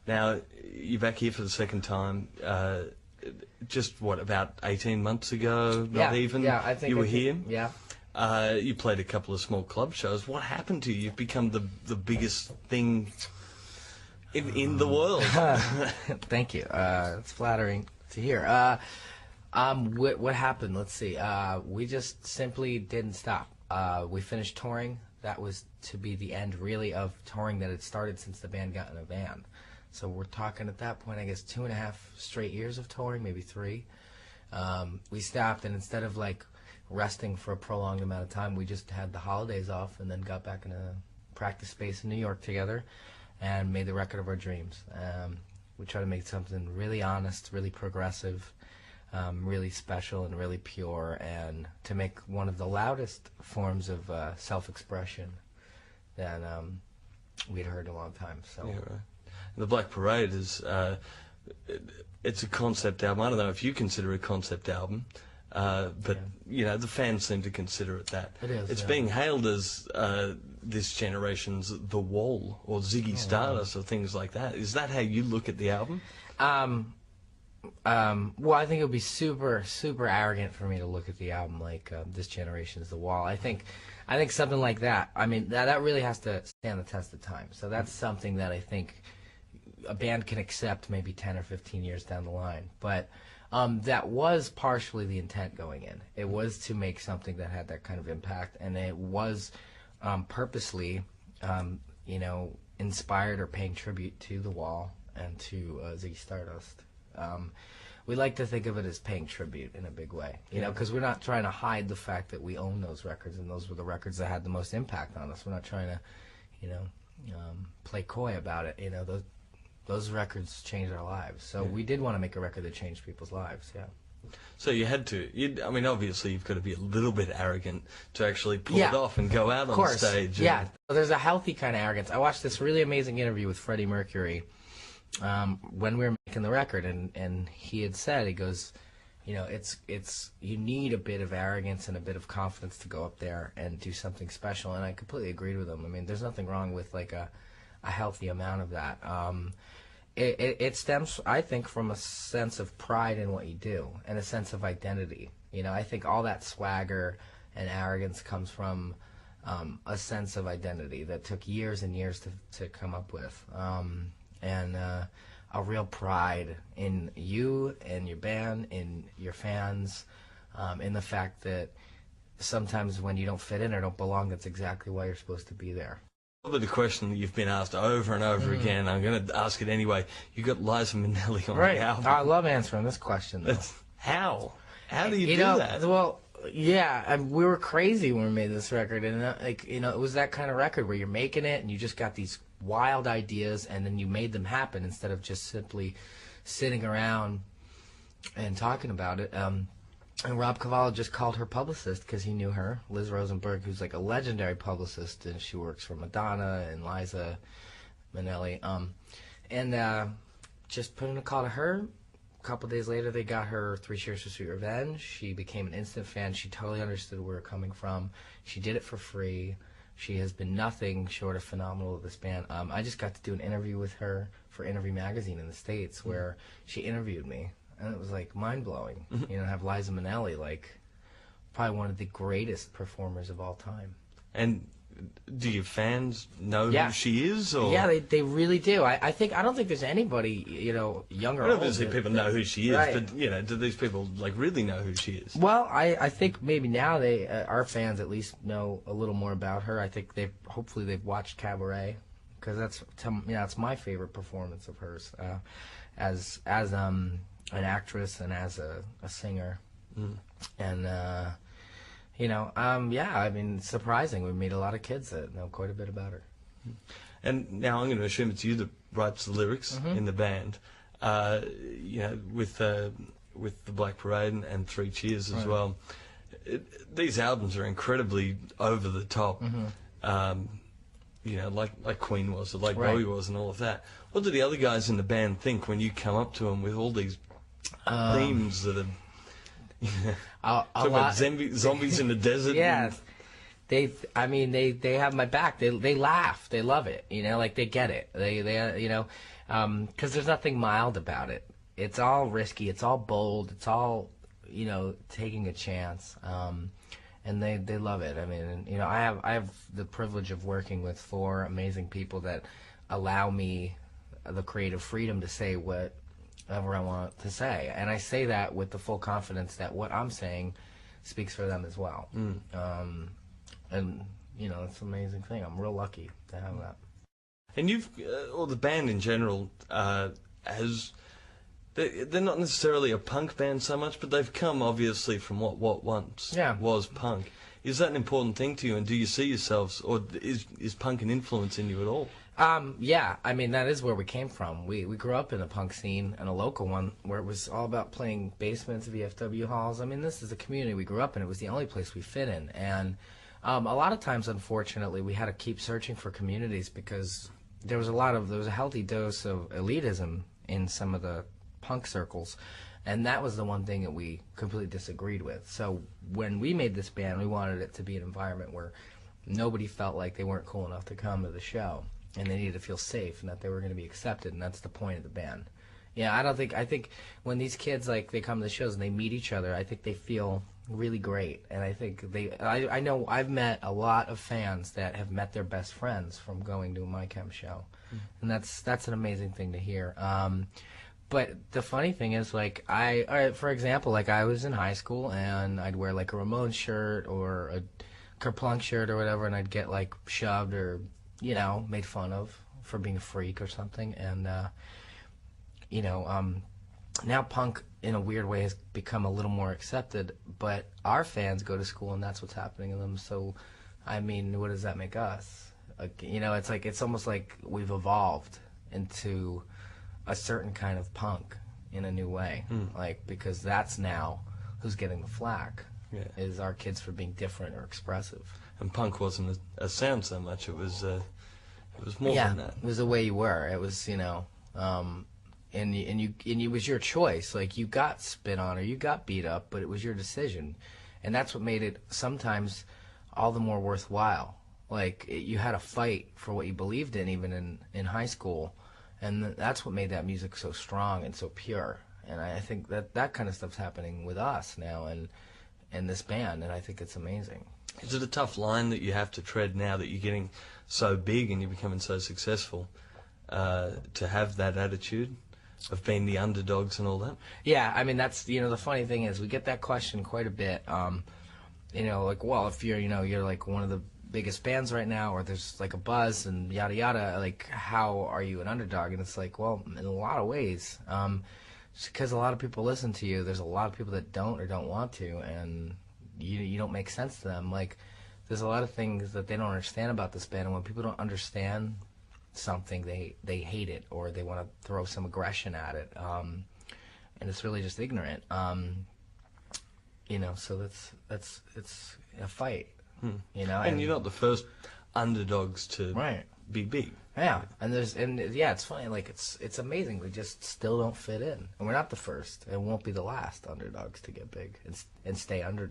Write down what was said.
Now, you're back here for the second time. Just, what, about 18 months ago? Not even? Yeah, I think you were here? Yeah. You played a couple of small club shows. What happened to you? You've become the biggest thing in the world. Thank you. It's flattering to hear. What happened? Let's see. We just simply didn't stop. We finished touring. That was to be the end, really, of touring that had started since the band got in a van. So we're talking at that point, I guess, 2.5 straight years of touring, maybe 3. We stopped, and instead of like resting for a prolonged amount of time, we just had the holidays off and then got back in a practice space in New York together and made the record of our dreams. We try to make something really honest, really progressive, really special and really pure, and to make one of the loudest forms of self-expression that we'd heard in a long time. So. Yeah, right. The Black Parade is, it's a concept album. I don't know if you consider it a concept album, but, you know, the fans seem to consider it that. It is, It's being hailed as this generation's The Wall or Ziggy Stardust or things like that. Is that how you look at the album? Well, I think it would be super, super arrogant for me to look at the album like this generation's The Wall. I think something like that, I mean, that really has to stand the test of time. So that's something that I think a band can accept maybe 10 or 15 years down the line. But that was partially the intent going in. It was to make something that had that kind of impact, and it was purposely, you know, inspired or paying tribute to The Wall and to Ziggy Stardust. We like to think of it as paying tribute in a big way, you know, because we're not trying to hide the fact that we own those records, and those were the records that had the most impact on us. We're not trying to, you know, play coy about it. You know, those records changed our lives. So we did want to make a record that changed people's lives, yeah. So you had to, I mean, obviously you've got to be a little bit arrogant to actually pull it off and go out on stage. Yeah, there's a healthy kind of arrogance. I watched this really amazing interview with Freddie Mercury when we were making the record, and he had said, he goes, you know, it's you need a bit of arrogance and a bit of confidence to go up there and do something special, and I completely agreed with him. I mean, there's nothing wrong with like a healthy amount of that. It stems, I think, from a sense of pride in what you do and a sense of identity. You know, I think all that swagger and arrogance comes from a sense of identity that took years and years to come up with. And a real pride in you and your band, in your fans, in the fact that sometimes when you don't fit in or don't belong, that's exactly why you're supposed to be there. But the question that you've been asked over and over again, I'm going to ask it anyway. You got Liza Minnelli on the album. I love answering this question, though. How? How do you do that? Well, yeah, we were crazy when we made this record, and like, you know, it was that kind of record where you're making it and you just got these wild ideas, and then you made them happen instead of just simply sitting around and talking about it. And Rob Cavallo just called her publicist because he knew her, Liz Rosenberg, who's like a legendary publicist, and she works for Madonna and Liza Minnelli. And just put in a call to her. A couple days later, they got her 3 Cheers for Sweet Revenge. She became an instant fan. She totally understood where we were coming from. She did it for free. She has been nothing short of phenomenal with this band. I just got to do an interview with her for Interview Magazine in the States, where she interviewed me. And it was like mind-blowing, you know, have Liza Minnelli, like probably one of the greatest performers of all time. And do your fans know who she is? Or? Yeah, they really do. I don't think there's anybody, you know, young or old. Obviously people know who she is, but, you know, do these people, like, really know who she is? Well, I think maybe now our fans at least know a little more about her. I think hopefully they've watched Cabaret, because it's my favorite performance of hers, as an actress and as a singer. And you know, yeah, I mean, it's surprising. We've made a lot of kids that know quite a bit about her. And now I'm going to assume it's you that writes the lyrics in the band, you know, with the Black Parade and 3 Cheers as well. These albums are incredibly over the top, you know, like Queen was, or like Bowie was, and all of that. What do the other guys in the band think when you come up to them with all these themes that are... Talk about zombies in the desert. Yeah, I mean, they have my back. They laugh. They love it. You know, like they get it. They you know, because there's nothing mild about it. It's all risky. It's all bold. It's all, you know, taking a chance. And they love it. I mean, you know, I have the privilege of working with 4 amazing people that allow me the creative freedom to say whatever I want to say, and I say that with the full confidence that what I'm saying speaks for them as well. And you know, it's an amazing thing. I'm real lucky to have that. And you've, or the band in general, has. They're not necessarily a punk band so much, but they've come obviously from what once was punk. Is that an important thing to you, and do you see yourselves, or is punk an influence in you at all? Yeah, I mean, that is where we came from. We grew up in a punk scene, and a local one, where it was all about playing basements, VFW halls. I mean, this is the community we grew up in. It was the only place we fit in. And a lot of times, unfortunately, we had to keep searching for communities because there was a healthy dose of elitism in some of the punk circles, and that was the one thing that we completely disagreed with. So when we made this band, we wanted it to be an environment where nobody felt like they weren't cool enough to come to the show, and they needed to feel safe and that they were going to be accepted, and that's the point of the band. Yeah, I think when these kids, like, they come to the shows and they meet each other, I think they feel really great. And I think I know I've met a lot of fans that have met their best friends from going to a My Chem show, and that's an amazing thing to hear. But the funny thing is, like, for example, like, I was in high school and I'd wear like a Ramones shirt or a Kerplunk shirt or whatever, and I'd get like shoved or, you know, made fun of for being a freak or something. And you know, now punk in a weird way has become a little more accepted, but our fans go to school and that's what's happening to them. So, I mean, what does that make us? Like, you know, it's almost like we've evolved into a certain kind of punk in a new way, like, because that's now who's getting the flack, is our kids for being different or expressive. And punk wasn't a sound so much; it was more than that. It was the way you were. It was, you know, and it was your choice. Like, you got spit on or you got beat up, but it was your decision, and that's what made it sometimes all the more worthwhile. Like, you had to fight for what you believed in, even in high school. And that's what made that music so strong and so pure. And I think that kind of stuff's happening with us now and this band, and I think it's amazing. Is it a tough line that you have to tread now that you're getting so big and you're becoming so successful, to have that attitude of being the underdogs and all that? Yeah, I mean, that's, you know, the funny thing is we get that question quite a bit. You know, like, well, if you're, you know, you're like one of the biggest bands right now, or there's like a buzz and yada yada, like, how are you an underdog? And it's like, well, in a lot of ways, because a lot of people listen to you. There's a lot of people that don't or don't want to, and you don't make sense to them. Like, there's a lot of things that they don't understand about this band, and when people don't understand something, they hate it, or they want to throw some aggression at it, and it's really just ignorant. You know, so it's a fight. You know, and you're not the first underdogs to be big. Yeah, and it's funny. Like, it's amazing. We just still don't fit in, and we're not the first, and won't be the last underdogs to get big and stay underdogs.